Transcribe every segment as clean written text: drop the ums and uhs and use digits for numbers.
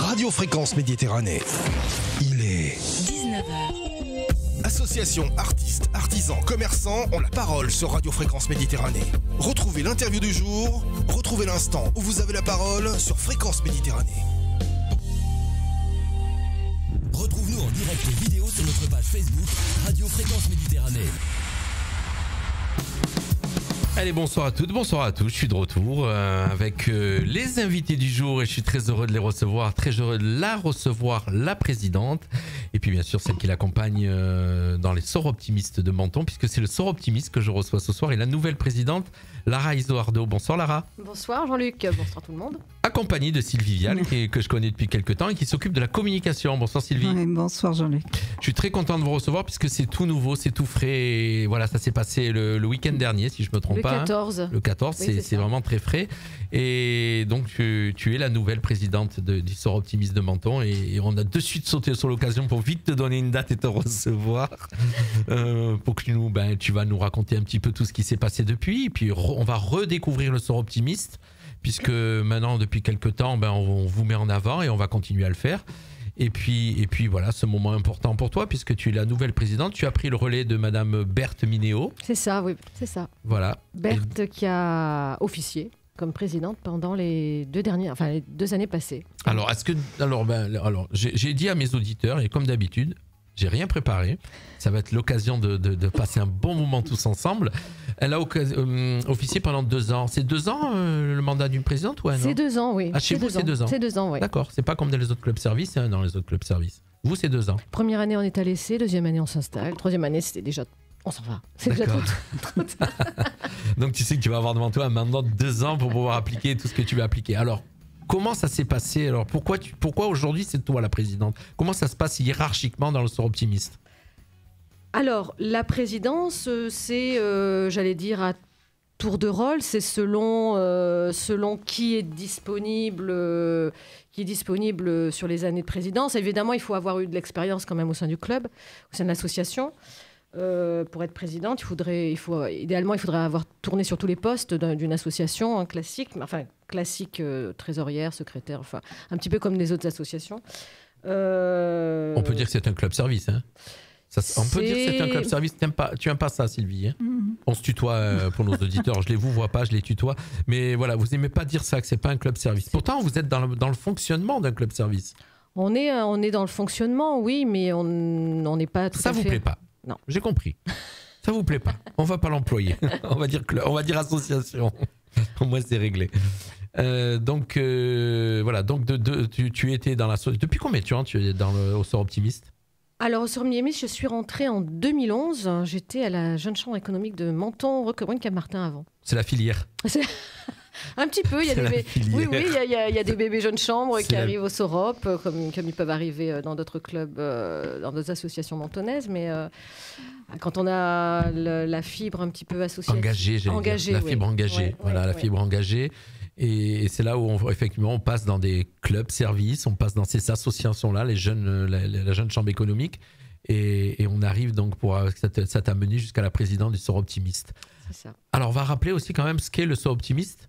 Radio Fréquence Méditerranée. Il est 19h. Associations, artistes, artisans, commerçants ont la parole sur Radio Fréquence Méditerranée. Retrouvez l'interview du jour, retrouvez l'instant où vous avez la parole sur Fréquence Méditerranée. Retrouve-nous en direct vidéo sur notre page Facebook Radio Fréquence Méditerranée. Allez, bonsoir à toutes, bonsoir à tous, je suis de retour avec les invités du jour et je suis très heureux de les recevoir, très heureux de la recevoir, la présidente, et puis bien sûr celle qui l'accompagne dans les sorts optimistes de Menton, puisque c'est le sort optimiste que je reçois ce soir, et la nouvelle présidente, Lara Isoardo. Bonsoir Lara. Bonsoir Jean-Luc, bonsoir tout le monde. Accompagnée de Sylvie Vial, que je connais depuis quelques temps et qui s'occupe de la communication. Bonsoir Sylvie. Oui, bonsoir Jean-Luc. Je suis très content de vous recevoir puisque c'est tout nouveau, c'est tout frais. Et voilà, ça s'est passé le week-end dernier, si je ne me trompe pas. Le 14. Hein. Le 14, oui, c'est vraiment très frais. Et donc, tu es la nouvelle présidente du Sort Optimiste de Menton. Et on a de suite sauté sur l'occasion pour vite te donner une date et te recevoir. Pour que tu vas nous raconter un petit peu tout ce qui s'est passé depuis. Et puis, on va redécouvrir le Sort Optimiste. Puisque maintenant, depuis quelques temps, on vous met en avant et on va continuer à le faire. Et puis voilà, ce moment important pour toi, puisque tu es la nouvelle présidente. Tu as pris le relais de Madame Berthe Minéo. C'est ça, oui, c'est ça. Voilà. Berthe qui a officié comme présidente pendant les deux années passées. Alors, j'ai dit à mes auditeurs, et comme d'habitude, j'ai rien préparé. Ça va être l'occasion de passer un bon moment tous ensemble. Elle a officié pendant 2 ans. C'est 2 ans le mandat d'une présidente ou un an ? C'est 2 ans, oui. Ah, chez vous, c'est 2 ans. C'est 2 ans, oui. D'accord. C'est pas comme dans les autres clubs services, hein, dans les autres clubs services. Vous, c'est 2 ans. Première année, on est à l'essai. Deuxième année, on s'installe. Troisième année, c'était déjà... On s'en va. C'est déjà trop tard. Donc, tu sais que tu vas avoir devant toi un mandat de 2 ans pour pouvoir appliquer tout ce que tu veux appliquer. Alors, comment ça s'est passé ? Alors, pourquoi aujourd'hui, c'est toi la présidente ? Comment ça se passe hiérarchiquement dans le Sort Optimiste ? Alors, la présidence, c'est, j'allais dire, à tour de rôle, c'est selon qui est disponible sur les années de présidence. Évidemment, il faut avoir eu de l'expérience quand même au sein du club, au sein de l'association. Pour être présidente, idéalement, il faudrait avoir tourné sur tous les postes d'une association classique, trésorière, secrétaire, enfin, un petit peu comme les autres associations. On peut dire que c'est un club service, hein. On peut dire que c'est un club service. Tu n'aimes pas ça, Sylvie, hein. On se tutoie pour nos auditeurs. Je les vous vois pas, je les tutoie. Mais voilà, vous n'aimez pas dire ça, que c'est pas un club service. Pourtant, vous êtes dans le fonctionnement d'un club service. On est dans le fonctionnement, oui, mais on n'est pas tout à fait... Ça vous plaît pas ? Non. J'ai compris. Ça vous plaît pas ? On va pas l'employer. On va dire association. Au moins, c'est réglé. Donc voilà. Donc tu étais dans l'association. Depuis combien de temps tu es au Sort Optimiste ? Alors, au Sort Optimiste, je suis rentrée en 2011. J'étais à la Jeune Chambre économique de Menton, Roquebrune, Cap-Martin avant. C'est la filière. Un petit peu. Il y a des bébés jeunes chambres qui arrivent au Sorop, comme ils peuvent arriver dans d'autres clubs, dans d'autres associations mentonnaises. Mais quand on a la fibre un petit peu associée. Engagée, la fibre engagée. La fibre engagée. Et c'est là où effectivement on passe dans des clubs services, on passe dans ces associations-là, la jeune chambre économique, et on arrive donc ça t'a mené jusqu'à la présidente du Sort Optimiste. C'est ça. Alors on va rappeler aussi quand même ce qu'est le Sort Optimiste.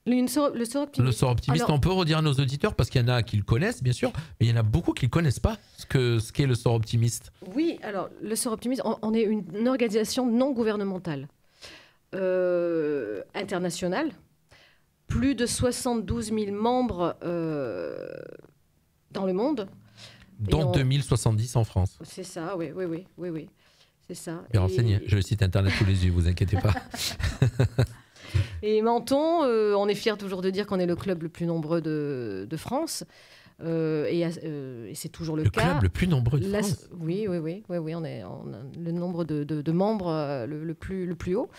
Le Sort Optimiste. Le Sort Optimiste, alors, on peut redire à nos auditeurs, parce qu'il y en a qui le connaissent bien sûr, mais il y en a beaucoup qui ne connaissent pas ce qu'est le Sort Optimiste. Oui, alors le Sort Optimiste, on est une organisation non gouvernementale, internationale. Plus de 72 000 membres dans le monde. Dont 2070 en France. C'est ça, oui. C'est ça. Bien renseigné, j'ai le site internet sous les yeux, vous inquiétez pas. Et Menton, on est fiers toujours de dire qu'on est le club le plus nombreux de France. Et c'est toujours le cas. Le club le plus nombreux de France. Oui, on a le nombre de membres le plus haut.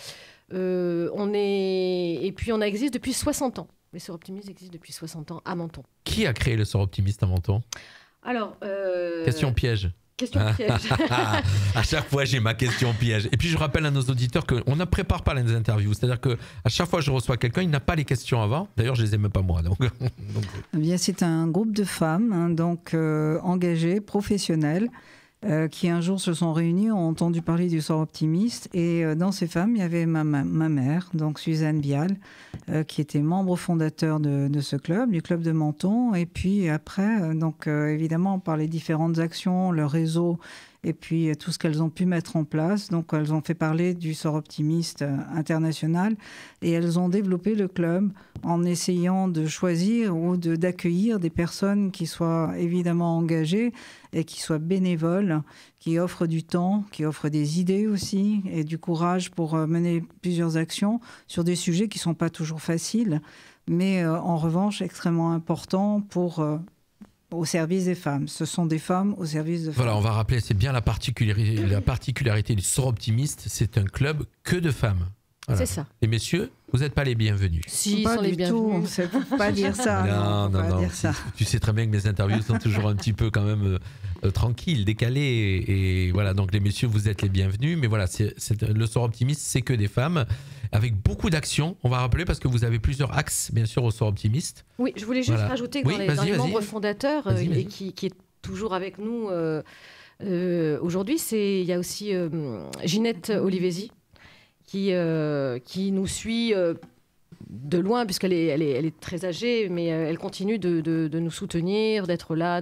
Et puis on existe depuis 60 ans. Le Sort Optimiste existe depuis 60 ans à Menton. Qui a créé le Sort Optimiste à Menton ? Alors, question piège. Question piège. À chaque fois, j'ai ma question piège. Et puis, je rappelle à nos auditeurs qu'on ne prépare pas les interviews. C'est-à-dire qu'à chaque fois que je reçois quelqu'un, il n'a pas les questions avant. D'ailleurs, je ne les ai même pas moi. Donc... Eh bien, c'est un groupe de femmes engagées, professionnelles, qui un jour se sont réunies, ont entendu parler du sort optimiste. Et dans ces femmes, il y avait ma mère, donc Suzanne Vial, qui était membre fondateur de ce club, du club de Menton. Et puis après, évidemment, par les différentes actions, le réseau, et puis tout ce qu'elles ont pu mettre en place. Donc elles ont fait parler du sort optimiste international et elles ont développé le club en essayant de choisir ou d'accueillir des personnes qui soient évidemment engagées et qui soient bénévoles, qui offrent du temps, qui offrent des idées aussi et du courage pour mener plusieurs actions sur des sujets qui ne sont pas toujours faciles, mais en revanche extrêmement importants au service des femmes. Ce sont des femmes au service de femmes. Voilà, on va rappeler, c'est bien la particularité du sort optimiste, c'est un club que de femmes. Voilà. C'est ça. Et messieurs, vous n'êtes pas les bienvenus. Si, ils sont les bienvenus. Il ne faut pas dire ça. Non. Tu sais très bien que mes interviews sont toujours un petit peu quand même tranquilles, décalées. Et voilà, donc les messieurs, vous êtes les bienvenus. Mais voilà, le sort optimiste, c'est que des femmes, avec beaucoup d'actions. On va rappeler parce que vous avez plusieurs axes, bien sûr, au sort optimiste. Oui, je voulais juste rajouter que dans les membres fondateurs et qui est toujours avec nous aujourd'hui, il y a aussi Ginette Olivesi, qui nous suit de loin, puisqu'elle est très âgée, mais elle continue de nous soutenir, d'être là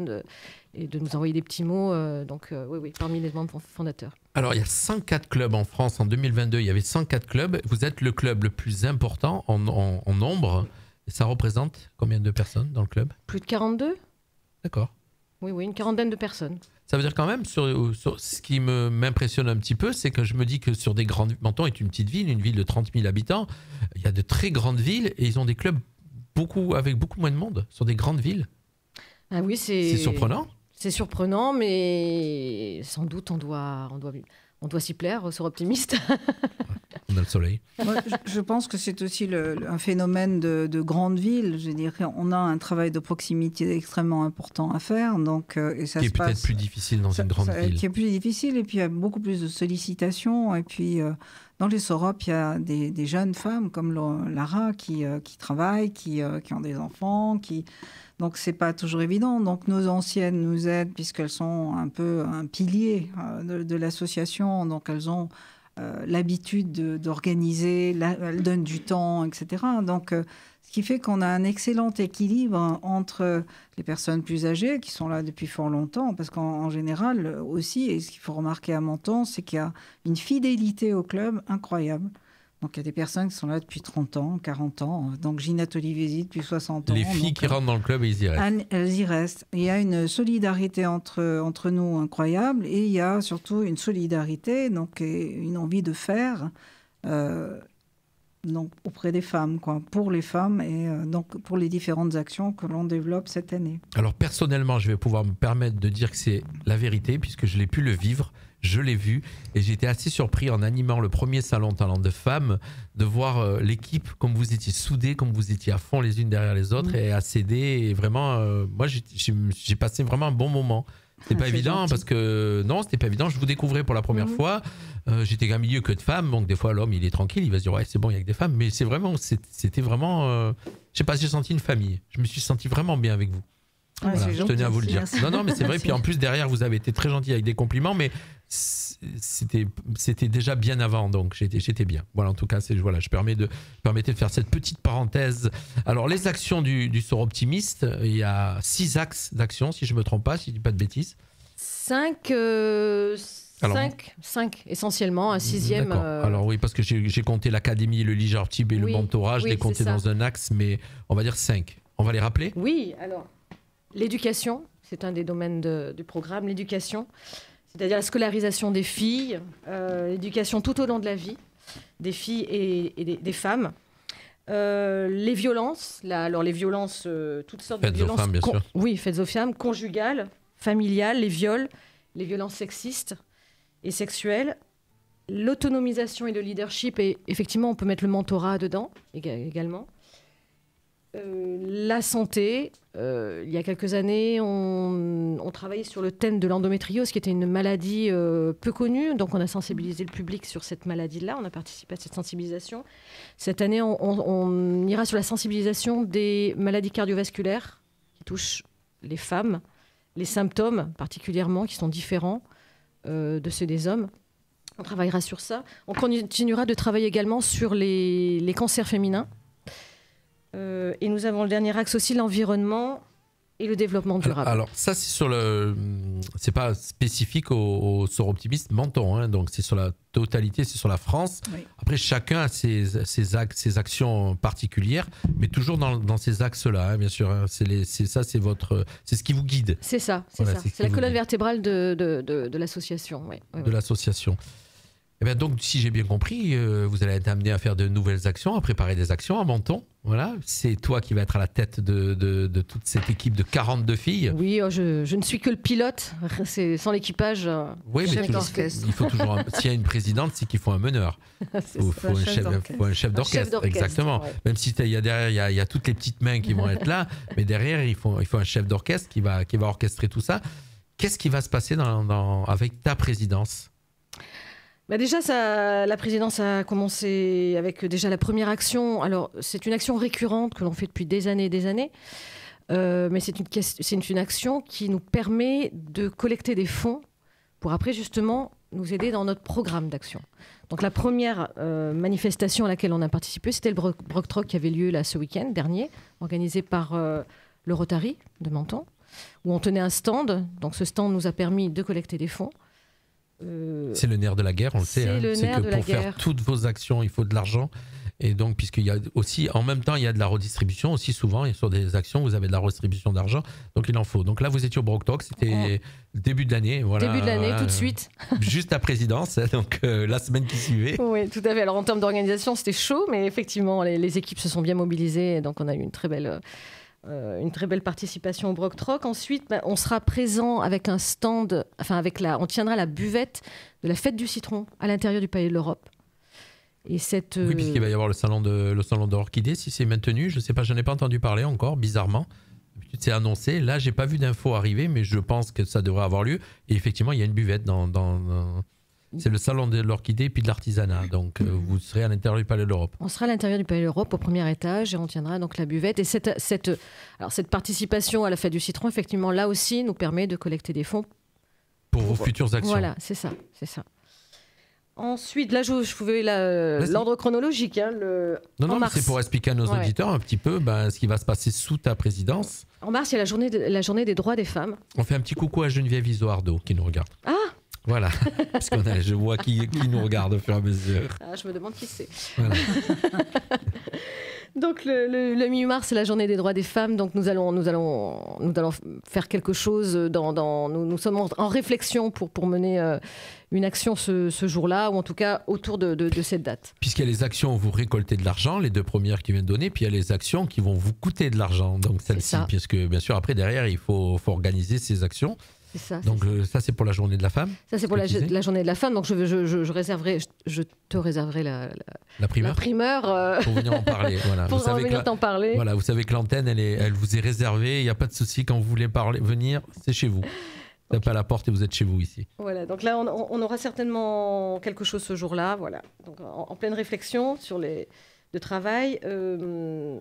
et de nous envoyer des petits mots. Oui, parmi les membres fondateurs. Alors, il y a 104 clubs en France. En 2022, il y avait 104 clubs. Vous êtes le club le plus important en nombre. Et ça représente combien de personnes dans le club ? Plus de 42 ? D'accord. Oui, une quarantaine de personnes. Ça veut dire quand même, sur ce qui m'impressionne un petit peu, c'est que je me dis que sur des grandes... Menton est une petite ville, une ville de 30 000 habitants. Il y a de très grandes villes et ils ont des clubs avec beaucoup moins de monde sur des grandes villes. Ah oui, c'est surprenant. C'est surprenant, mais sans doute on doit s'y plaire, au sort optimiste. On a le soleil. Moi, je pense que c'est aussi un phénomène de grande ville. Je dirais, on a un travail de proximité extrêmement important à faire. Donc, et ça qui est peut-être plus difficile dans une grande ville. Qui est plus difficile, et puis il y a beaucoup plus de sollicitations. Et puis, dans les sorop, il y a des jeunes femmes comme Lara qui travaillent, qui ont des enfants, Donc, ce n'est pas toujours évident. Donc, nos anciennes nous aident puisqu'elles sont un peu un pilier de l'association. Donc, elles ont l'habitude d'organiser, elles donnent du temps, etc. Donc, ce qui fait qu'on a un excellent équilibre entre les personnes plus âgées qui sont là depuis fort longtemps. Parce qu'en général aussi, et ce qu'il faut remarquer à Menton, c'est qu'il y a une fidélité au club incroyable. Donc, il y a des personnes qui sont là depuis 30 ans, 40 ans. Donc, Ginette Olivesi depuis 60 ans. Les filles qui rentrent dans le club, elles y restent. Elles y restent. Il y a une solidarité entre nous incroyable. Et il y a surtout une solidarité, donc une envie de faire donc, auprès des femmes, pour les femmes et donc pour les différentes actions que l'on développe cette année. Alors, personnellement, je vais pouvoir me permettre de dire que c'est la vérité, puisque je l'ai pu le vivre. Je l'ai vu et j'ai été assez surpris en animant le premier salon talent de femmes de voir l'équipe, comme vous étiez soudés, comme vous étiez à fond les unes derrière les autres et à s'aider. Et vraiment, moi, j'ai passé vraiment un bon moment. C'était pas évident gentil. Parce que non, c'était pas évident. Je vous découvrais pour la première fois. J'étais qu'un milieu que de femmes, donc des fois l'homme il est tranquille, il va se dire ouais c'est bon il y a que des femmes. Mais c'était vraiment, je sais pas, j'ai senti une famille. Je me suis senti vraiment bien avec vous. Ouais, voilà, je tenais à vous le dire. Merci. Non, mais c'est vrai. Puis en plus, derrière, vous avez été très gentil avec des compliments, mais c'était déjà bien avant, donc j'étais bien. Voilà, en tout cas, je permettais de faire cette petite parenthèse. Alors, les actions du sort optimiste, il y a 6 axes d'action, si je ne me trompe pas, si je ne dis pas de bêtises. 5 essentiellement, un 6e. Alors oui, parce que j'ai compté l'académie, le leadership et le mentorat, je l'ai compté dans un axe, mais on va dire 5. On va les rappeler ? Oui, alors... L'éducation, c'est un des domaines du programme, l'éducation, c'est-à-dire la scolarisation des filles, l'éducation tout au long de la vie, des filles et des femmes. Les violences, les violences, toutes sortes de violences. Faites aux femmes, bien sûr. Oui, faites aux femmes, conjugales, familiales, les viols, les violences sexistes et sexuelles. L'autonomisation et le leadership, et effectivement, on peut mettre le mentorat dedans également. La santé, il y a quelques années, on travaillait sur le thème de l'endométriose, qui était une maladie peu connue. Donc, on a sensibilisé le public sur cette maladie-là. On a participé à cette sensibilisation. Cette année, on ira sur la sensibilisation des maladies cardiovasculaires qui touchent les femmes, les symptômes particulièrement, qui sont différents de ceux des hommes. On travaillera sur ça. On continuera de travailler également sur les cancers féminins. Et nous avons le dernier axe aussi, l'environnement et le développement durable. Alors ça, c'est pas spécifique au Soroptimiste Menton, hein, donc c'est sur la totalité, c'est sur la France. Oui. Après, chacun a ses actions particulières, mais toujours dans ces axes-là, hein, bien sûr. Hein, c'est ce qui vous guide. C'est ça, c'est voilà, ça. C'est la colonne vertébrale de l'association. Oui, oui, de l'association. Et bien donc, si j'ai bien compris, vous allez être amené à faire de nouvelles actions, à préparer des actions à Menton. Voilà, c'est toi qui vas être à la tête de toute cette équipe de 42 filles. Oui, je ne suis que le pilote. Sans l'équipage, oui, mais il faut toujours. S'il y a une présidente, c'est qu'il faut un meneur. Il faut un chef d'orchestre. Exactement. Ouais. Même si derrière, il y a toutes les petites mains qui vont être là, mais derrière, il faut un chef d'orchestre qui va orchestrer tout ça. Qu'est-ce qui va se passer avec ta présidence ? Déjà, la présidence a commencé avec déjà la première action. Alors, c'est une action récurrente que l'on fait depuis des années et des années. Mais c'est une action qui nous permet de collecter des fonds pour après, justement, nous aider dans notre programme d'action. Donc, la première manifestation à laquelle on a participé, c'était le Brocktrock qui avait lieu là, ce week-end dernier, organisé par le Rotary de Menton, où on tenait un stand. Donc, ce stand nous a permis de collecter des fonds. C'est le nerf de la guerre, on le sait. Hein. C'est que pour faire toutes vos actions, il faut de l'argent. Et donc, puisqu'il y a aussi, en même temps, il y a de la redistribution aussi souvent. Sur des actions, vous avez de la redistribution d'argent. Donc, il en faut. Donc là, vous étiez au Brocktrock, c'était le début de l'année. Voilà, début de l'année, tout de suite. Juste à présidence, donc la semaine qui suivait. Oui, tout à fait. Alors, en termes d'organisation, c'était chaud, mais effectivement, les équipes se sont bien mobilisées. Et donc, on a eu une très belle participation au Brocktrock. Ensuite, on sera présent avec un stand, on tiendra la buvette de la fête du citron à l'intérieur du Palais de l'Europe. Et oui, puisqu'il va y avoir le salon de l'orchidée, si c'est maintenu. Je ne sais pas, je n'en ai pas entendu parler encore, bizarrement. D'habitude, c'est annoncé. Là, je n'ai pas vu d'infos arriver, mais je pense que ça devrait avoir lieu. Et effectivement, il y a une buvette c'est le salon de l'orchidée et puis de l'artisanat. Donc, vous serez à l'intérieur du Palais de l'Europe. On sera à l'intérieur du Palais de l'Europe au premier étage et on tiendra donc la buvette. Et cette participation à la fête du citron, effectivement, là aussi, nous permet de collecter des fonds. Pour vos futures actions. Voilà, c'est ça. Ensuite, là, je pouvais l'ordre chronologique. Hein, non, mais c'est pour expliquer à nos auditeurs un petit peu ce qui va se passer sous ta présidence. En mars, il y a la journée des droits des femmes. On fait un petit coucou à Geneviève Isoardo qui nous regarde. Ah! Voilà, parce je vois qui nous regarde au fur et à mesure. Je me demande qui c'est. Voilà. Donc le 8 mars, c'est la journée des droits des femmes. Donc nous allons faire quelque chose. Nous sommes en réflexion pour mener une action ce jour-là, ou en tout cas autour de cette date. Puisqu'il y a les actions où vous récoltez de l'argent, les deux premières qui viennent donner, puis il y a les actions qui vont vous coûter de l'argent. Donc celle-ci, puisque bien sûr après derrière il faut organiser ces actions. C'est ça, donc ça c'est pour la journée de la femme. Ça c'est pour la journée de la femme. Donc je te réserverai la primeur pour venir en parler. Voilà. Pour venir t'en parler. Voilà, vous savez que l'antenne elle vous est réservée. Il n'y a pas de souci quand vous voulez venir, c'est chez vous. Vous n'avez pas la porte et vous êtes chez vous ici. Voilà. Donc là on aura certainement quelque chose ce jour-là. Voilà. Donc en pleine réflexion sur de travail.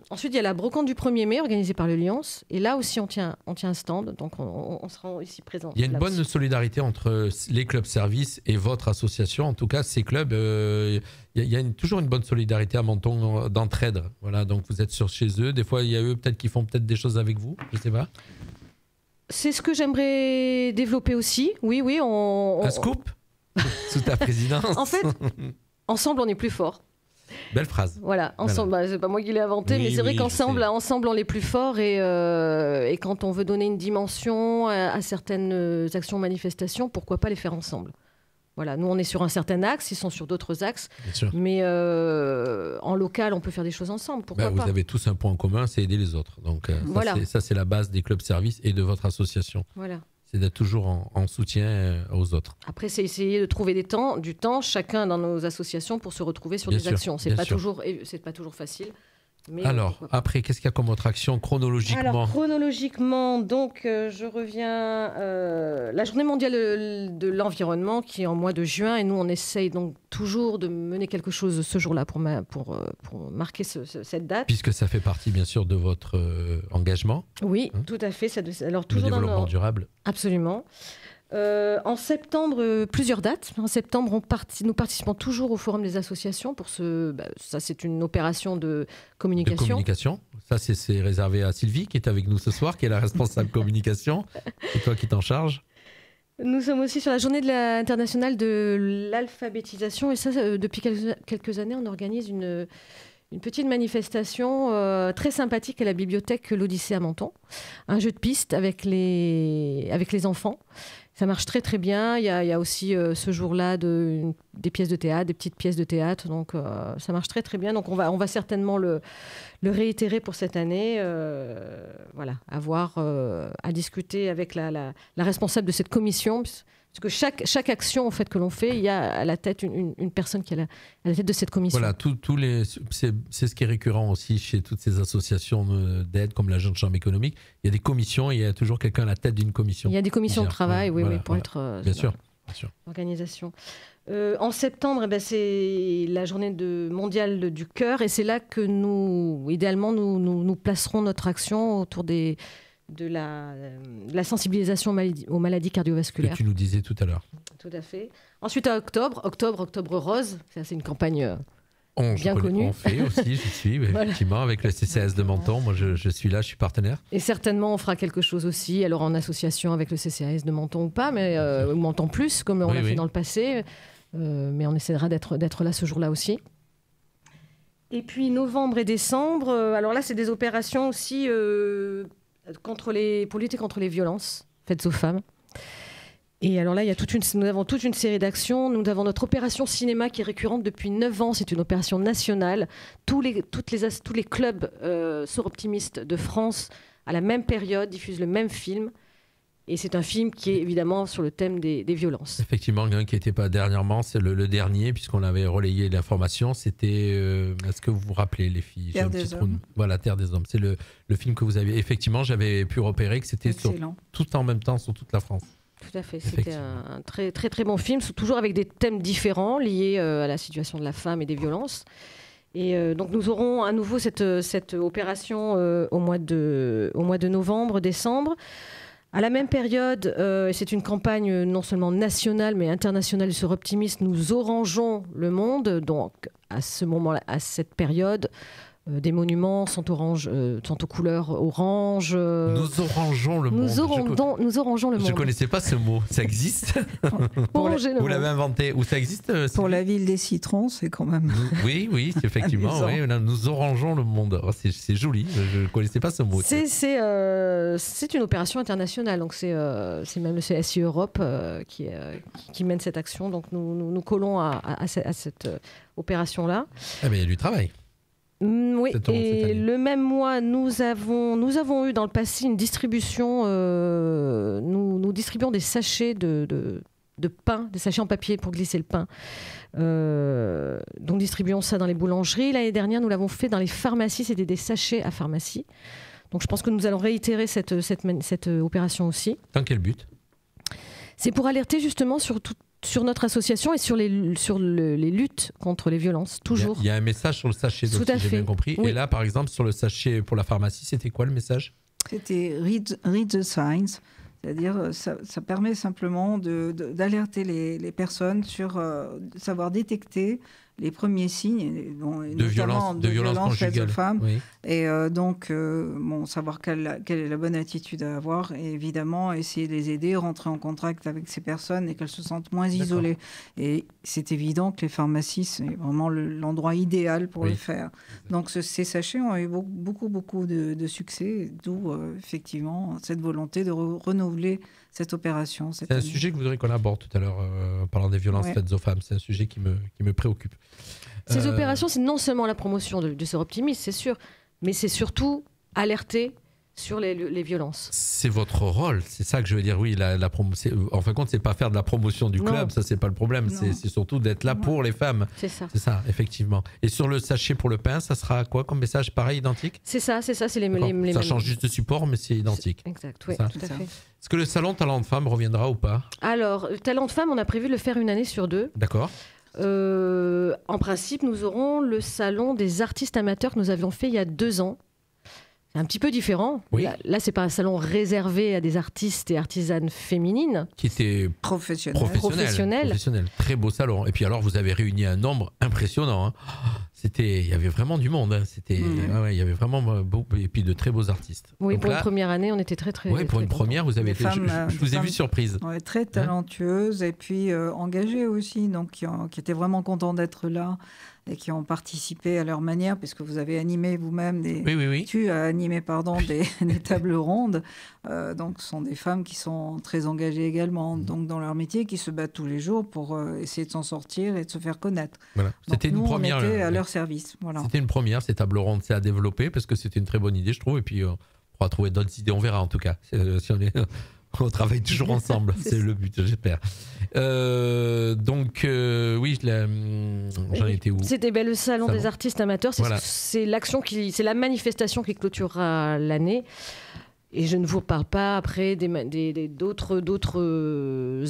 Ensuite, il y a la brocante du 1er mai organisée par le Lions. Et là aussi, on tient un stand. Donc, on sera ici présent. Il y a une bonne solidarité entre les clubs services et votre association. En tout cas, ces clubs, il y a toujours une bonne solidarité à Menton d'entraide. Voilà, donc vous êtes chez eux. Des fois, il y a eux peut-être qui font peut-être des choses avec vous. Je ne sais pas. C'est ce que j'aimerais développer aussi. Oui. Un scoop sous ta présidence. En fait, ensemble, on est plus fort. Belle phrase. Voilà, ensemble, c'est pas moi qui l'ai inventé, mais c'est vrai qu'ensemble, on est plus fort et quand on veut donner une dimension à certaines actions, manifestations, pourquoi pas les faire ensemble. Voilà, nous on est sur un certain axe, ils sont sur d'autres axes, mais en local, on peut faire des choses ensemble. Pourquoi pas. Vous avez tous un point en commun, c'est aider les autres. Donc ça, c'est la base des clubs services et de votre association. Voilà. C'est d'être toujours en soutien aux autres. Après, c'est essayer de trouver du temps, chacun dans nos associations, pour se retrouver sur des actions. C'est pas toujours facile. Mais alors, après, qu'est-ce qu'il y a comme autre action chronologiquement ? Alors, chronologiquement, donc, je reviens... la journée mondiale de l'environnement, qui est en mois de juin, et nous, on essaye donc toujours de mener quelque chose ce jour-là pour marquer cette date. Puisque ça fait partie, bien sûr, de votre engagement. Oui, tout à fait. Alors, toujours le développement durable. Absolument. En septembre, plusieurs dates. En septembre, nous participons toujours au Forum des associations. Ça, c'est une opération de communication. Ça, c'est réservé à Sylvie, qui est avec nous ce soir, qui est la responsable communication. C'est toi qui t'en charges. Nous sommes aussi sur la journée internationale de l'alphabétisation. Et ça, depuis quelques années, on organise une petite manifestation très sympathique à la bibliothèque L'Odyssée à Menton. Un jeu de piste avec les enfants. Ça marche très très bien. Il y a aussi ce jour-là des pièces de théâtre, des petites pièces de théâtre. Donc ça marche très très bien. Donc on va certainement le réitérer pour cette année. À discuter avec la responsable de cette commission. Parce que chaque action en fait, que l'on fait, il y a à la tête une personne qui est à la tête de cette commission. Voilà, c'est ce qui est récurrent aussi chez toutes ces associations d'aide comme la Jeune Chambre économique. Il y a des commissions et il y a toujours quelqu'un à la tête d'une commission. Il y a des commissions de travail, pour être bien sûr. Organisation. En septembre, c'est la journée mondiale du cœur et c'est là que idéalement, nous placerons notre action autour de la sensibilisation aux maladies cardiovasculaires. Que tu nous disais tout à l'heure. Tout à fait. Ensuite, à octobre rose, c'est une campagne bien connue. On fait aussi, je suis effectivement avec le CCAS de Menton. Moi, je suis là, je suis partenaire. Et certainement, on fera quelque chose aussi, alors en association avec le CCAS de Menton ou pas, mais ou Menton Plus, comme on l'a fait dans le passé. Mais on essaiera d'être là ce jour-là aussi. Et puis, novembre et décembre, alors là, c'est des opérations aussi... pour lutter contre les violences faites aux femmes. Et alors là, nous avons toute une série d'actions. Nous avons notre opération cinéma qui est récurrente depuis 9 ans. C'est une opération nationale. Tous les clubs Soroptimistes de France, à la même période, diffusent le même film. Et c'est un film qui est évidemment sur le thème des violences. Effectivement, un qui n'était pas dernièrement, c'est le dernier, puisqu'on avait relayé l'information. C'était, est-ce que vous vous rappelez, les filles? Terre des Hommes. Voilà, Terre des Hommes. C'est le film que vous aviez. Effectivement, j'avais pu repérer que c'était tout en même temps sur toute la France. Tout à fait. C'était un très, très, très bon film, toujours avec des thèmes différents liés à la situation de la femme et des violences. Et donc nous aurons à nouveau cette opération au mois de novembre, décembre. À la même période, c'est une campagne non seulement nationale mais internationale du Soroptimiste, nous orangeons le monde. Donc à ce moment-là, à cette période, des monuments sont aux couleurs orange. Nous orangeons le monde. Nous orangeons le monde. Je ne connaissais pas ce mot. Ça existe? Vous l'avez inventé? Ou ça existe? Pour la ville des citrons, c'est quand même... Oui, effectivement. Oui, nous orangeons le monde. Oh, c'est joli. Je ne connaissais pas ce mot. C'est une opération internationale. Donc c'est même le CSI Europe qui mène cette action. Donc nous collons à cette opération-là. Ah, mais il y a du travail. Oui, et le même mois, nous avons eu dans le passé une distribution. Nous distribuons des sachets de pain, des sachets en papier pour glisser le pain. Donc distribuons ça dans les boulangeries. L'année dernière, nous l'avons fait dans les pharmacies. C'était des sachets à pharmacie. Donc je pense que nous allons réitérer cette opération aussi. Dans quel but? C'est pour alerter justement sur notre association et sur les luttes contre les violences, toujours. Il y a un message sur le sachet, donc, si j'ai bien compris. Oui. Et là, par exemple, sur le sachet pour la pharmacie, c'était quoi le message? C'était read the signs, c'est-à-dire ça permet simplement d'alerter les personnes sur savoir détecter les premiers signes, de violence faites aux femmes. Oui. Et donc, savoir quelle est la bonne attitude à avoir et évidemment essayer de les aider, rentrer en contact avec ces personnes et qu'elles se sentent moins isolées. Et c'est évident que les pharmacies, c'est vraiment l'endroit idéal pour le faire. Donc, ces sachets ont eu beaucoup de succès, d'où effectivement cette volonté de renouveler cette opération. C'est un sujet que vous voudrez qu'on aborde tout à l'heure en parlant des violences faites aux femmes. C'est un sujet qui me préoccupe. Ces opérations, c'est non seulement la promotion du Soroptimiste, c'est sûr, mais c'est surtout alerter sur les violences. C'est votre rôle, c'est ça que je veux dire. Oui, en fin de compte, c'est pas faire de la promotion du club, ça c'est pas le problème. C'est surtout d'être là pour les femmes. C'est ça. C'est ça, effectivement. Et sur le sachet pour le pain, ça sera quoi comme message? Pareil, identique? C'est ça. C'est ça change juste de support, mais c'est identique. Exact, oui, tout à fait. Est-ce que le salon Talent de Femmes reviendra ou pas? Alors, Talent de Femmes, on a prévu de le faire une année sur 2. D'accord. En principe, nous aurons le salon des artistes amateurs que nous avions fait il y a 2 ans. C'est un petit peu différent. Oui. Là, c'est pas un salon réservé à des artistes et artisanes féminines. Qui étaient professionnels. Très beau salon. Et puis alors, vous avez réuni un nombre impressionnant. Hein. Il y avait vraiment du monde. Hein. Il y avait vraiment et puis de très beaux artistes. Oui, donc pour une première année, on était très. Oui, pour une première, vous avez été. Je vous ai vu surprise. Ouais, très talentueuses et puis engagées aussi, donc qui étaient vraiment contents d'être là. Et qui ont participé à leur manière, puisque vous avez animé vous-même Tu as animé, des tables rondes. Donc, ce sont des femmes qui sont très engagées également donc dans leur métier, qui se battent tous les jours pour essayer de s'en sortir et de se faire connaître. Voilà. C'était une première. On était à leur service. Voilà. C'était une première, ces tables rondes, c'est à développer, parce que c'était une très bonne idée, je trouve. Et puis, on pourra trouver d'autres idées, on verra en tout cas. Si on est... On travaille toujours ensemble, c'est le but, j'espère. Oui, j'en étais où ? C'était le salon des artistes amateurs. C'est c'est la manifestation qui clôturera l'année. Et je ne vous parle pas après d'autres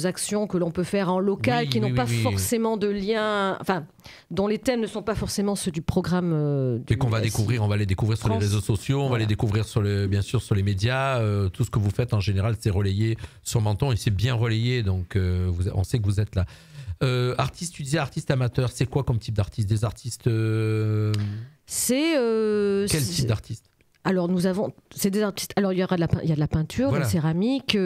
actions que l'on peut faire en local qui n'ont pas forcément de lien, enfin, dont les thèmes ne sont pas forcément ceux du programme. Et qu'on va découvrir, on va les découvrir sur les réseaux sociaux, on va les découvrir bien sûr sur les médias. Tout ce que vous faites en général, c'est relayé sur Menton et c'est bien relayé, donc on sait que vous êtes là. Artiste, tu disais artiste amateur, c'est quoi comme type d'artiste ? Des artistes Quel type d'artiste ? Alors c'est des artistes. Alors il y a de la peinture, de la céramique,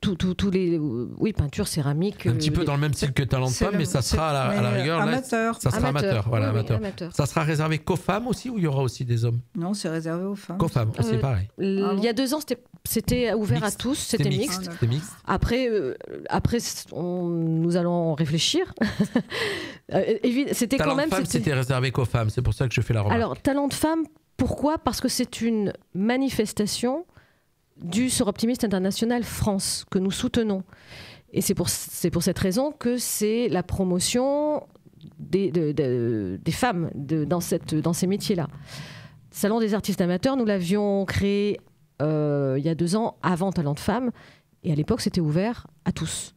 tous les peinture, céramique. Un petit peu dans le même style que Talent de Femme, mais ça sera à la rigueur amateur. Ça sera amateur. Voilà, amateur. Ça sera réservé qu'aux femmes aussi, ou il y aura aussi des hommes ? Non, c'est réservé aux femmes. Qu'aux femmes, c'est pareil. Il y a 2 ans, c'était ouvert à tous, c'était mixte. Après, nous allons réfléchir. C'était Talent quand même. De Femme, c'était réservé qu'aux femmes. C'est pour ça que je fais la remarque. Alors, Talent de Femme. Pourquoi ? Parce que c'est une manifestation du Soroptimiste International France que nous soutenons. Et c'est pour cette raison que c'est la promotion des femmes dans ces métiers-là. Salon des artistes amateurs, nous l'avions créé il y a 2 ans, avant Talent de Femmes. Et à l'époque, c'était ouvert à tous.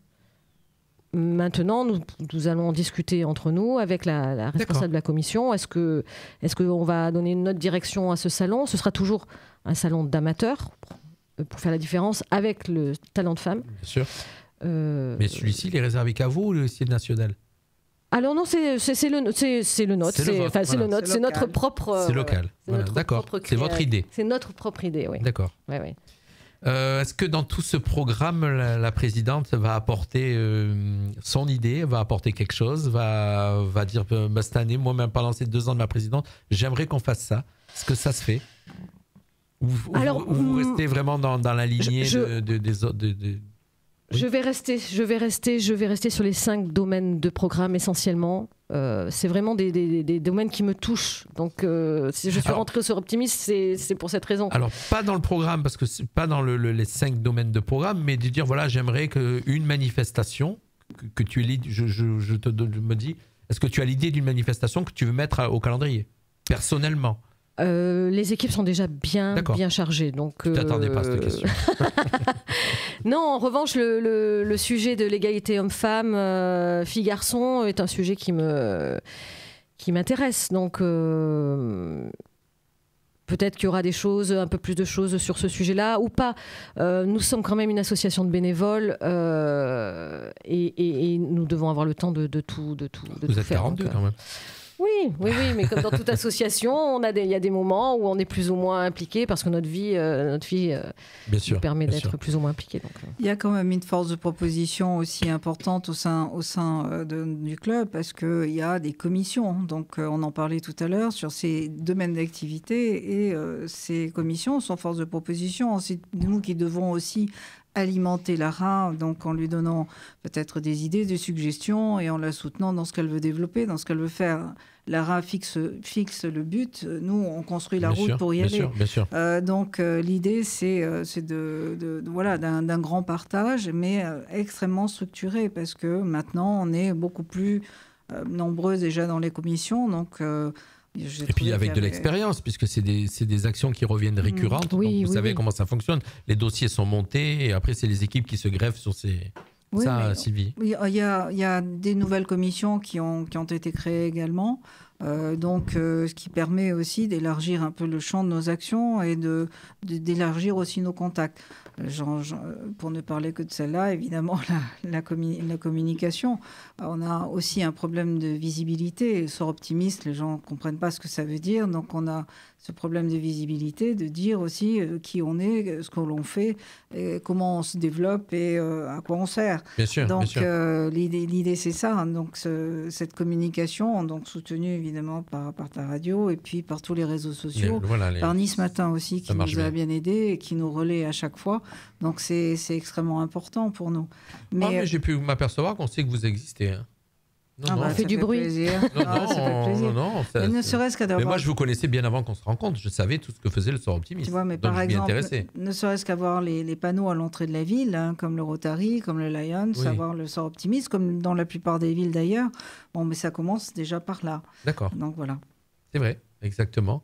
Maintenant, nous allons discuter entre nous avec la responsable de la commission. Est-ce qu'on va donner une autre direction à ce salon ? Ce sera toujours un salon d'amateurs, pour faire la différence avec le Talent de Femmes. Bien sûr. Mais celui-ci, il est réservé qu'à vous ou c'est national ? Alors non, c'est le nôtre. C'est notre propre... C'est local. D'accord. C'est votre idée. C'est notre propre idée, oui. D'accord. Oui. Est-ce que dans tout ce programme, la présidente va apporter son idée, va apporter quelque chose, va dire cette année, moi-même pendant ces 2 ans de ma présidente, j'aimerais qu'on fasse ça. Est-ce que ça se fait ? Ou vous restez vraiment dans la lignée des autres Oui. Je vais rester sur les 5 domaines de programme essentiellement. C'est vraiment des domaines qui me touchent. Donc, si je suis rentrée sur Optimiste, c'est pour cette raison. Alors, pas dans le programme, parce que c'est pas dans les 5 domaines de programme, mais de dire, voilà, j'aimerais qu'une manifestation, que tu aies je me dis, est-ce que tu as l'idée d'une manifestation que tu veux mettre au calendrier, personnellement ? Les équipes sont déjà bien chargées. Donc, tu t'attendais pas à cette question. Non, en revanche, le sujet de l'égalité homme-femme, filles-garçons est un sujet qui m'intéresse. Donc, peut-être qu'il y aura un peu plus de choses sur ce sujet-là ou pas. Nous sommes quand même une association de bénévoles et nous devons avoir le temps de tout Vous êtes faire. 42 quand même. Oui, mais comme dans toute association, il y a des moments où on est plus ou moins impliqué parce que notre vie nous permet d'être plus ou moins impliqué. Donc. Il y a quand même une force de proposition aussi importante au sein du club parce qu'il y a des commissions. Donc, on en parlait tout à l'heure sur ces domaines d'activité et ces commissions sont force de proposition. C'est nous qui devons aussi alimenter Lara, donc en lui donnant peut-être des idées, des suggestions et en la soutenant dans ce qu'elle veut développer, dans ce qu'elle veut faire. Lara fixe le but, nous on construit la route pour y aller. Bien sûr. Donc l'idée c'est d'un grand partage, mais extrêmement structuré parce que maintenant on est beaucoup plus nombreuses déjà dans les commissions, donc. Et puis avec de l'expérience, puisque c'est des actions qui reviennent récurrentes. Donc vous savez comment ça fonctionne. Les dossiers sont montés et après, c'est les équipes qui se greffent sur ces... Sylvie. Oui, il y a des nouvelles commissions qui ont été créées également. Donc, ce qui permet aussi d'élargir un peu le champ de nos actions et d'élargir aussi nos contacts. Pour ne parler que de celle-là, évidemment, la communication. On a aussi un problème de visibilité. Sort optimiste, les gens ne comprennent pas ce que ça veut dire. Donc, on a ce problème de visibilité, de dire aussi qui on est, ce que l'on fait, et comment on se développe et à quoi on sert. Bien sûr, donc, bien sûr. L'idée, c'est ça. Donc, cette communication, donc soutenue évidemment par ta radio et puis par tous les réseaux sociaux, par Nice Matin aussi, qui nous a bien aidés et qui nous relaie à chaque fois. Donc, c'est extrêmement important pour nous. Mais j'ai pu m'apercevoir qu'on sait que vous existez. Hein. On fait du bruit. Plaisir. Ça fait plaisir. Ne serait-ce qu'à Mais moi, je vous connaissais bien avant qu'on se rencontre. Je savais tout ce que faisait le Sort Optimiste. Tu vois, mais donc par exemple, intéressé. Ne serait-ce qu'avoir les panneaux à l'entrée de la ville, hein, comme le Rotary, comme le Lions, avoir le Sort Optimiste, comme dans la plupart des villes d'ailleurs. Bon, mais ça commence déjà par là. D'accord. Donc voilà. C'est vrai, exactement.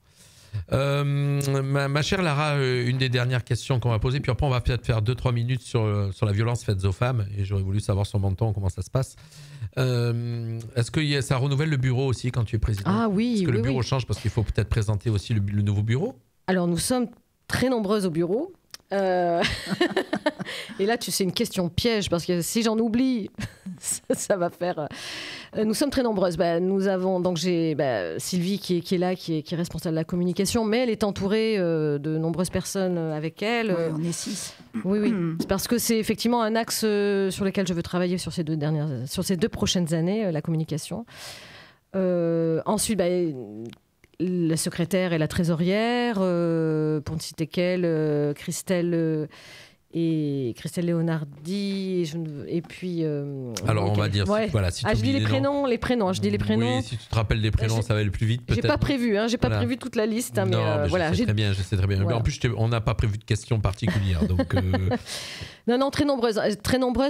Ma chère Lara, une des dernières questions qu'on va poser, puis après on va peut-être faire 2-3 minutes sur la violence faite aux femmes, et j'aurais voulu savoir sur Menton comment ça se passe. Est-ce que ça renouvelle le bureau aussi quand tu es président? Ah oui. Est-ce que le bureau change parce qu'il faut peut-être présenter aussi le nouveau bureau? Alors nous sommes très nombreuses au bureau. Et là, c'est une question piège parce que si j'en oublie, ça va faire. Nous sommes très nombreuses. Nous avons donc Sylvie qui est là, qui est responsable de la communication, mais elle est entourée de nombreuses personnes avec elle. Oui, on est 6. Oui. C'est parce que c'est effectivement un axe sur lequel je veux travailler sur ces 2 prochaines années, la communication. Ensuite, la secrétaire et la trésorière, pour ne citer qu'elle, Christelle Leonardi, et puis... Alors, on va dire... Ouais. Voilà, si je dis les prénoms. Je dis les prénoms. Oui, si tu te rappelles des prénoms, ça va aller plus vite, peut-être. J'ai pas prévu, j'ai pas prévu toute la liste. Non, mais voilà, je sais très bien. Voilà. En plus, on n'a pas prévu de questions particulières, donc... Non, très nombreuses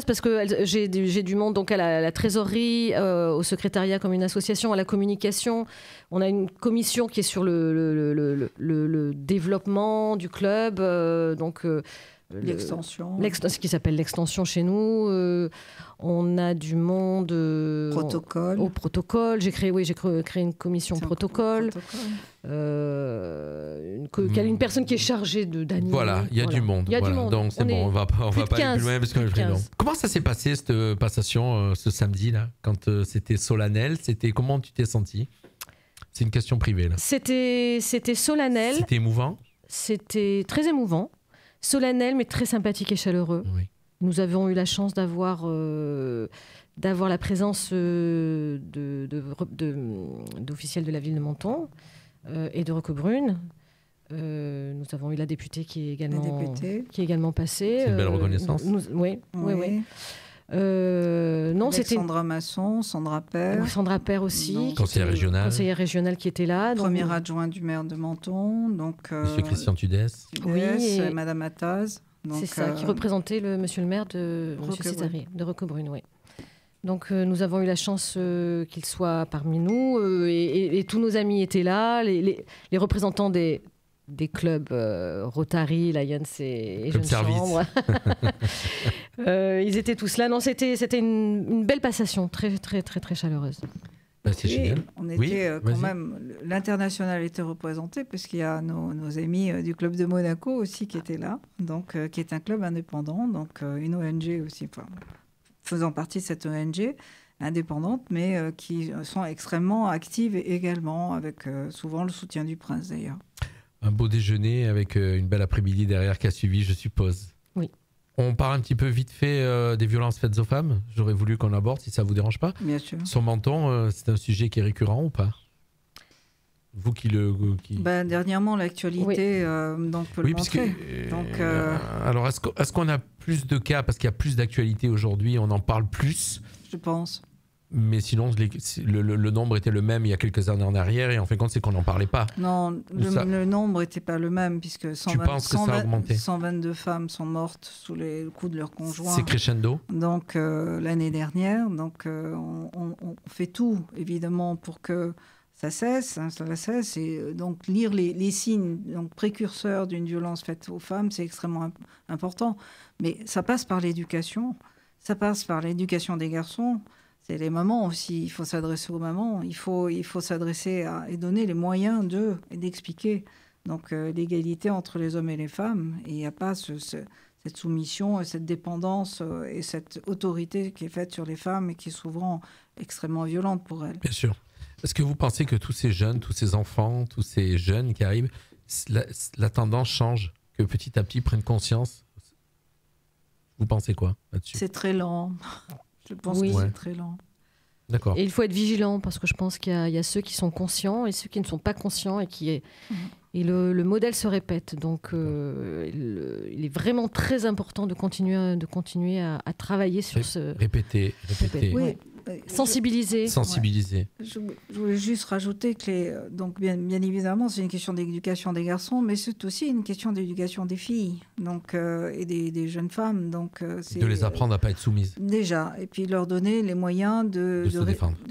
parce que j'ai du monde donc à la trésorerie, au secrétariat comme une association, à la communication. On a une commission qui est sur le développement du club, donc... L'extension. Ce qui s'appelle l'extension chez nous. On a du monde au protocole. J'ai créé une commission protocole. Qui a une personne qui est chargée d'animer. Voilà, il y a du monde. Donc c'est bon, on va pas aller plus loin parce qu'on est prénom. Comment ça s'est passé cette passation ce samedi là, quand c'était solennel? Comment tu t'es senti? C'est une question privée là. C'était solennel. C'était émouvant. C'était très émouvant. Solennel, mais très sympathique et chaleureux. Oui. Nous avons eu la chance d'avoir la présence d'officiels de la ville de Menton et de Roquebrune. Nous avons eu la députée qui est également passée. C'est une belle reconnaissance. Oui. Non, c'était Sandra Masson, Sandra Père. Sandra Père aussi. Conseillère régionale qui était là. Premier adjoint du maire de Menton. Monsieur Christian Tudès. Oui, et Madame Attaz. C'est ça, qui représentait monsieur le maire de Monsieur Césarier, de Roquebrune, oui. Donc nous avons eu la chance qu'il soit parmi nous et tous nos amis étaient là, les représentants des clubs Rotary, Lions et Jeunes Chambres. Ils étaient tous là. Non, c'était une belle passation, très, très, très, très chaleureuse. C'est génial. On était quand même... L'international était représenté puisqu'il y a nos amis du club de Monaco aussi qui étaient là, donc, qui est un club indépendant, donc une ONG aussi, faisant partie de cette ONG indépendante, mais qui sont extrêmement actives également, avec souvent le soutien du prince d'ailleurs. Un beau déjeuner avec une belle après-midi derrière qui a suivi, je suppose. Oui. On parle un petit peu vite fait des violences faites aux femmes. J'aurais voulu qu'on aborde, si ça ne vous dérange pas. Bien sûr. Sur Menton, c'est un sujet qui est récurrent ou pas? Vous qui le... dernièrement, l'actualité peut le montrer. Alors, est-ce qu'on a plus de cas, parce qu'il y a plus d'actualité aujourd'hui, on en parle plus? Je pense. Mais sinon, le nombre était le même il y a quelques années en arrière, et en fin de compte, c'est qu'on n'en parlait pas. Non, le nombre n'était pas le même, puisque 122 femmes sont mortes sous les coups de leurs conjoints. C'est crescendo. Donc, l'année dernière, on fait tout, évidemment, pour que ça cesse, et donc lire les signes précurseurs d'une violence faite aux femmes, c'est extrêmement important. Mais ça passe par l'éducation, ça passe par l'éducation des garçons, C'est les mamans aussi. Il faut s'adresser aux mamans. Il faut s'adresser et donner les moyens d'expliquer. Donc, l'égalité entre les hommes et les femmes. Et il n'y a pas cette soumission, cette dépendance et cette autorité qui est faite sur les femmes et qui est souvent extrêmement violente pour elles. Bien sûr. Est-ce que vous pensez que tous ces jeunes, tous ces enfants, tous ces jeunes qui arrivent, la tendance change, que petit à petit prennent conscience? Vous pensez quoi là-dessus? C'est très lent. Je pense que c'est très lent. D'accord. Et il faut être vigilant parce que je pense qu'il y a ceux qui sont conscients et ceux qui ne sont pas conscients et le modèle se répète. Donc il est vraiment très important de continuer à travailler sur ce... Répéter. Oui. Sensibiliser. Ouais. Je voulais juste rajouter que donc bien évidemment c'est une question d'éducation des garçons, mais c'est aussi une question d'éducation des filles, donc et des jeunes femmes. Donc de les apprendre à pas être soumises. Déjà, et puis leur donner les moyens de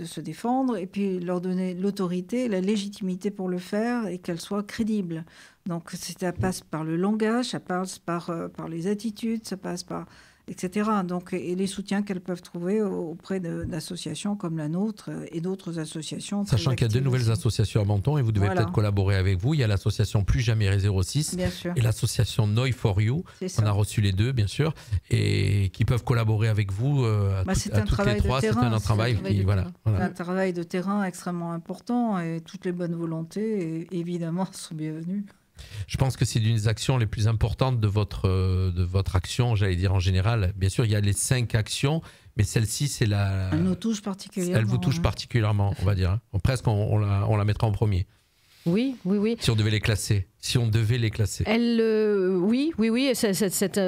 se défendre, et puis leur donner l'autorité, la légitimité pour le faire, et qu'elles soient crédibles. Donc ça passe par le langage, ça passe par les attitudes, ça passe par etc. Donc, et les soutiens qu'elles peuvent trouver auprès d'associations comme la nôtre et d'autres associations. Sachant qu'il y a 2 nouvelles associations à Menton et vous devez peut-être collaborer avec vous. Il y a l'association Plus Jamais 06 et l'association Noi for You. On a reçu les 2, bien sûr, et qui peuvent collaborer avec vous à toutes les 3. C'est un travail un travail de terrain extrêmement important et toutes les bonnes volontés, évidemment, sont bienvenues. Je pense que c'est l'une des actions les plus importantes de votre action, j'allais dire en général. Bien sûr, il y a les 5 actions, mais celle-ci, c'est la... Elle nous touche particulièrement. Elle vous touche particulièrement, on va dire. Presque, on la mettra en premier. Oui. Si on devait les classer. Oui. Cette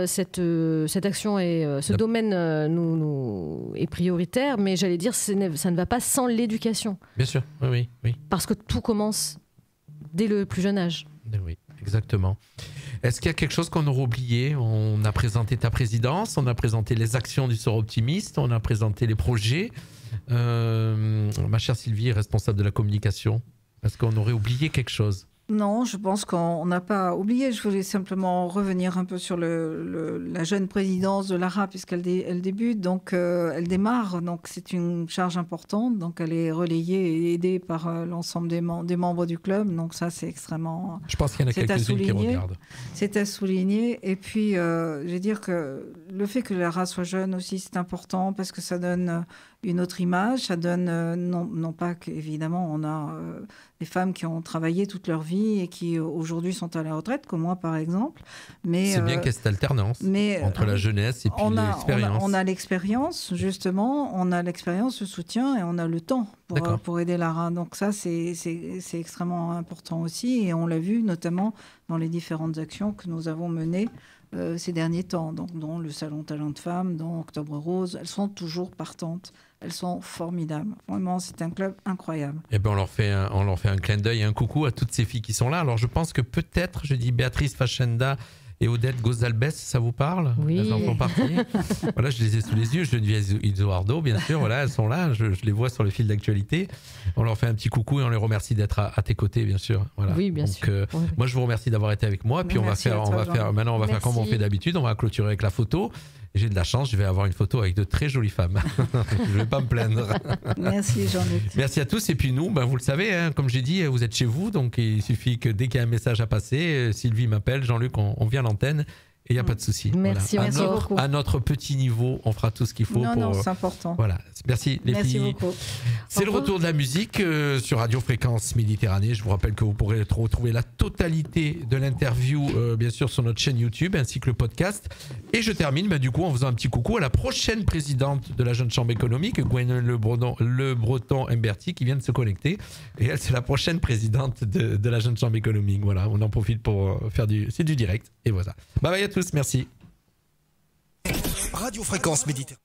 action et ce domaine est prioritaire, mais j'allais dire, ça ne va pas sans l'éducation. Bien sûr, oui. Parce que tout commence dès le plus jeune âge. Oui, exactement. Est-ce qu'il y a quelque chose qu'on aurait oublié? On a présenté ta présidence, on a présenté les actions du Sort Optimiste, on a présenté les projets. Ma chère Sylvie, responsable de la communication, est-ce qu'on aurait oublié quelque chose? Non, je pense qu'on n'a pas oublié. Je voulais simplement revenir un peu sur la jeune présidence de l'ARA, puisqu'elle débute, donc elle démarre. Donc c'est une charge importante. Donc elle est relayée et aidée par l'ensemble des membres du club. Donc ça, c'est extrêmement... Je pense qu'il y en a quelques-unes qui regardent. C'est à souligner. Et puis, je veux dire que le fait que l'ARA soit jeune aussi, c'est important parce que ça donne une autre image. Ça donne, non pas qu'évidemment, on a des femmes qui ont travaillé toute leur vie et qui aujourd'hui sont à la retraite, comme moi par exemple. Mais c'est bien qu'il y ait cette alternance entre la jeunesse et puis l'expérience. On a l'expérience, justement, on a l'expérience, le soutien et on a le temps pour aider l'ARA. Donc ça, c'est extrêmement important aussi et on l'a vu notamment dans les différentes actions que nous avons menées ces derniers temps, donc, dont le Salon Talent de Femmes, dont Octobre Rose. Elles sont toujours partantes. Elles sont formidables. Vraiment, c'est un club incroyable. Eh ben, on leur fait un clin d'œil et un coucou à toutes ces filles qui sont là. Alors, je pense que peut-être, je dis Béatrice Fachenda et Odette Gozalbès, ça vous parle? Oui. Elles en font partie. Voilà, je les ai sous les yeux. Geneviève Isoardo, bien sûr. Voilà, elles sont là. Je les vois sur le fil d'actualité. On leur fait un petit coucou et on les remercie d'être à tes côtés, bien sûr. Voilà. Oui, bien sûr. Moi, je vous remercie d'avoir été avec moi. Puis maintenant, on va faire comme on fait d'habitude. On va clôturer avec la photo. J'ai de la chance, je vais avoir une photo avec de très jolies femmes. Je ne vais pas me plaindre. Merci Jean-Luc. Merci à tous. Et puis nous, vous le savez, comme j'ai dit, vous êtes chez vous. Donc il suffit que dès qu'il y a un message à passer, Sylvie m'appelle, Jean-Luc, on vient à l'antenne. Et il n'y a pas de souci. Merci, voilà. merci beaucoup. À notre petit niveau, on fera tout ce qu'il faut. Non, c'est important. Voilà. Merci les filles. Merci beaucoup. C'est le retour de la musique sur Radio Fréquence Méditerranée. Je vous rappelle que vous pourrez retrouver la totalité de l'interview, bien sûr, sur notre chaîne YouTube, ainsi que le podcast. Et je termine, du coup, en faisant un petit coucou à la prochaine présidente de la Jeune Chambre économique, Gwen Le Breton Humberti, qui vient de se connecter. Et elle, c'est la prochaine présidente de la Jeune Chambre économique. Voilà, on en profite pour faire du direct. Et voilà. Bye bye à tous, merci. Radio Fréquence Méditerranée.